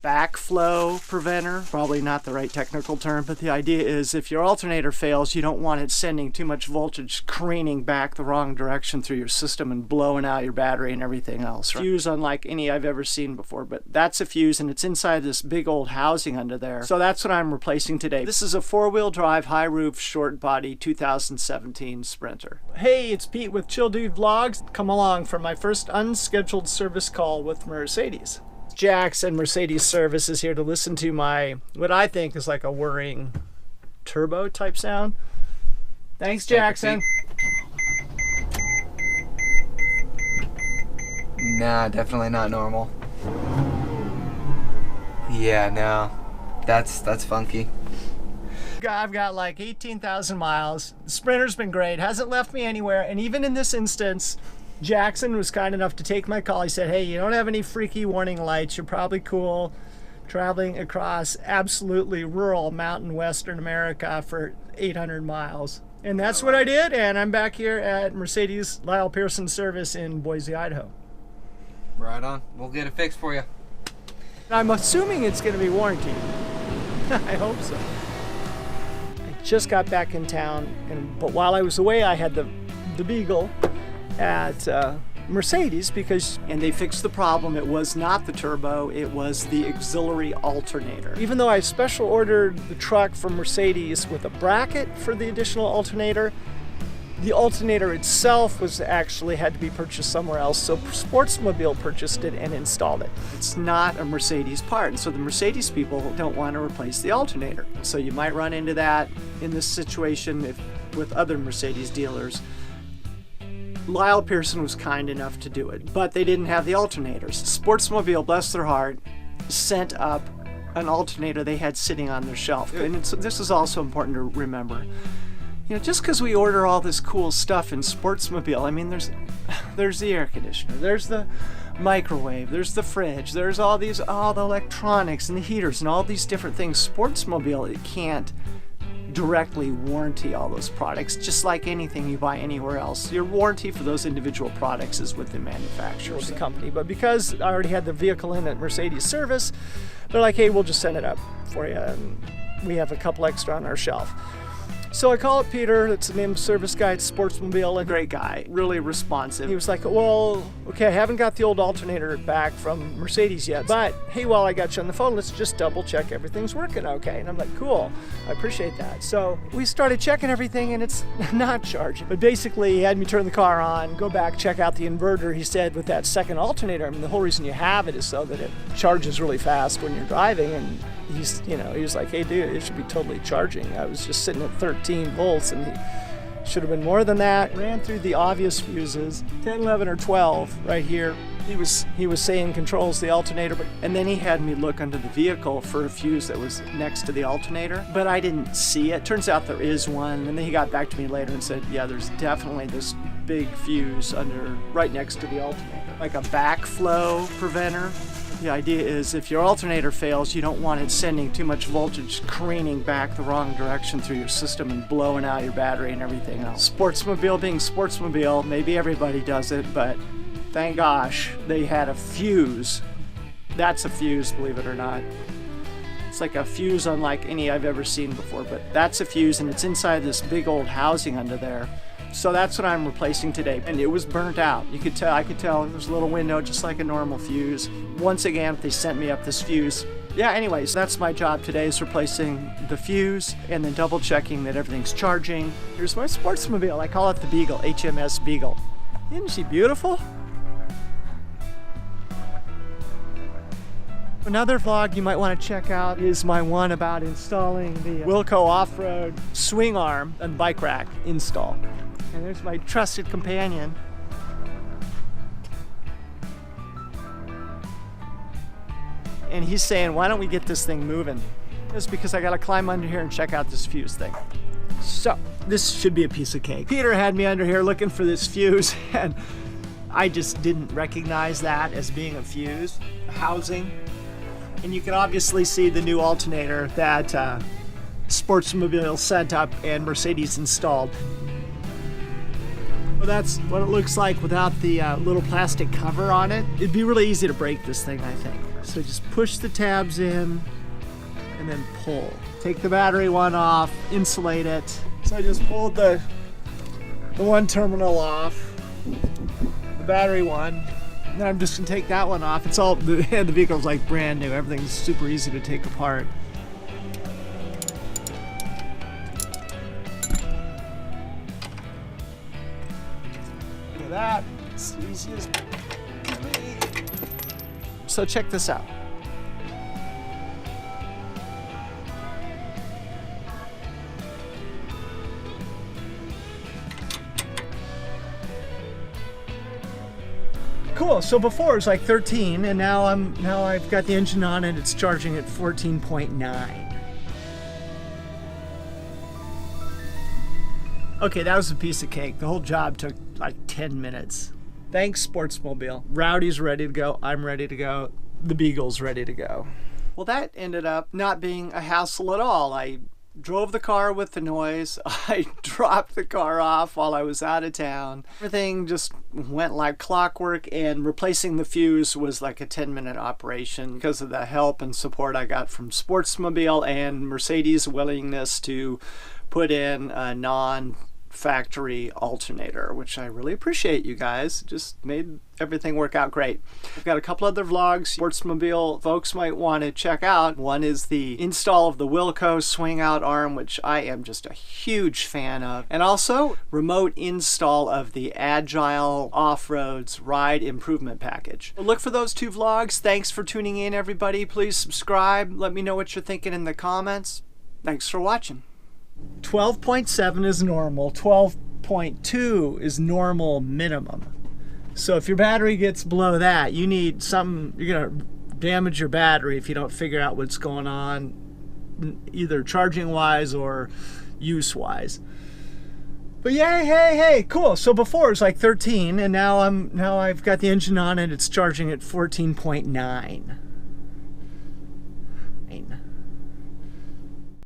backflow preventer. Probably not the right technical term, but the idea is if your alternator fails, you don't want it sending too much voltage careening back the wrong direction through your system and blowing out your battery and everything else. Right? Fuse unlike any I've ever seen before, but that's a fuse and it's inside this big old housing under there. So that's what I'm replacing today. This is a four-wheel drive, high roof, short body 2017 Sprinter. Hey, it's Pete with Chill Dude Vlogs. Come along for my first unscheduled service call with Mercedes. Jackson Mercedes service is here to listen to my, what I think is like a whirring turbo type sound. Thanks, Jackson. Nah, definitely not normal. Yeah, no. That's funky. I've got like 18,000 miles. The Sprinter's been great, hasn't left me anywhere, and even in this instance, Jackson was kind enough to take my call. He said, hey, you don't have any freaky warning lights. You're probably cool traveling across absolutely rural mountain Western America for 800 miles. And that's what I did, and I'm back here at Mercedes Lylepersonmercedes in Boise, Idaho. Right on. We'll get it fixed for you. I'm assuming it's going to be warranted. I hope so. I just got back in town, but while I was away, I had the Beagle at Mercedes and they fixed the problem. It was not the turbo, it was the auxiliary alternator. Even though I special ordered the truck from Mercedes with a bracket for the additional alternator, the alternator itself was actually had to be purchased somewhere else, so Sportsmobile purchased it and installed it. It's not a Mercedes part, and so the Mercedes people don't want to replace the alternator. So you might run into that in this situation with other Mercedes dealers. Lyleperson was kind enough to do it, but they didn't have the alternators. Sportsmobile, bless their heart, sent up an alternator they had sitting on their shelf. And this is also important to remember. You know, just because we order all this cool stuff in Sportsmobile, I mean, there's the air conditioner, there's the microwave, there's the fridge, there's all the electronics and the heaters and all these different things. Sportsmobile, it can't directly warranty all those products, just like anything you buy anywhere else. Your warranty for those individual products is with the manufacturer, the company. But because I already had the vehicle in at Mercedes service, they're like, hey, we'll just send it up for you, and we have a couple extra on our shelf. So I call up Peter, that's the name of the service guy at Sportsmobile, a great guy, really responsive. He was like, well, okay, I haven't got the old alternator back from Mercedes yet, but hey, while I got you on the phone, let's just double check everything's working okay. And I'm like, cool, I appreciate that. So we started checking everything and it's not charging. But basically he had me turn the car on, go back, check out the inverter. He said with that second alternator, I mean, the whole reason you have it is so that it charges really fast when you're driving, and he was like, hey dude, it should be totally charging. I was just sitting at 13 volts and he should have been more than that. Ran through the obvious fuses, 10, 11, or 12 right here. He was saying controls the alternator, and then he had me look under the vehicle for a fuse that was next to the alternator, but I didn't see it. Turns out there is one, and then he got back to me later and said, yeah, there's definitely this big fuse right next to the alternator, like a backflow preventer. The idea is if your alternator fails, you don't want it sending too much voltage careening back the wrong direction through your system and blowing out your battery and everything else. Sportsmobile being Sportsmobile, maybe everybody does it, but thank gosh they had a fuse. That's a fuse, believe it or not. It's like a fuse unlike any I've ever seen before, but that's a fuse and it's inside this big old housing under there. So that's what I'm replacing today, and it was burnt out. I could tell there was a little window just like a normal fuse. Once again, they sent me up this fuse. Yeah, anyways, that's my job today, is replacing the fuse and then double checking that everything's charging. Here's my Sportsmobile. I call it the Beagle, HMS Beagle. Isn't she beautiful? Another vlog you might want to check out is my one about installing the Wilcooffroad swing arm and bike rack install. And there's my trusted companion. And he's saying, why don't we get this thing moving? It's because I gotta climb under here and check out this fuse thing. So, this should be a piece of cake. Peter had me under here looking for this fuse, and I just didn't recognize that as being a fuse, a housing. And you can obviously see the new alternator that Sportsmobile sent up and Mercedes installed. Well, that's what it looks like without the little plastic cover on it. It'd be really easy to break this thing, I think. So just push the tabs in and then pull. Take the battery one off, insulate it. So I just pulled the one terminal off, the battery one. Then I'm just gonna take that one off. It's all, the vehicle's like brand new. Everything's super easy to take apart. Look at that, it's easy as can be. So check this out. Cool. So before it was like 13, and now I've got the engine on and it's charging at 14.9. Okay, that was a piece of cake. The whole job took like 10 minutes. Thanks, Sportsmobile. Rowdy's ready to go. I'm ready to go. The Beagle's ready to go. Well, that ended up not being a hassle at all. I drove the car with the noise. I dropped the car off while I was out of town. Everything just went like clockwork, and replacing the fuse was like a 10-minute operation because of the help and support I got from Sportsmobile and Mercedes' willingness to put in a non-factory alternator, which I really appreciate, you guys. Just made everything work out great. I've got a couple other vlogs Sportsmobile folks might want to check out. One is the install of the Wilco swing out arm, which I am just a huge fan of, and also remote install of the Agileoffroad's ride improvement package. Look for those two vlogs. Thanks for tuning in, everybody. Please subscribe. Let me know what you're thinking in the comments. Thanks for watching. 12.7 is normal. 12.2 is normal minimum. So if your battery gets below that, you need something. You're gonna damage your battery if you don't figure out what's going on, either charging wise or use wise. But yeah, hey, cool. So before it was like 13, and now I've got the engine on and it's charging at 14.9.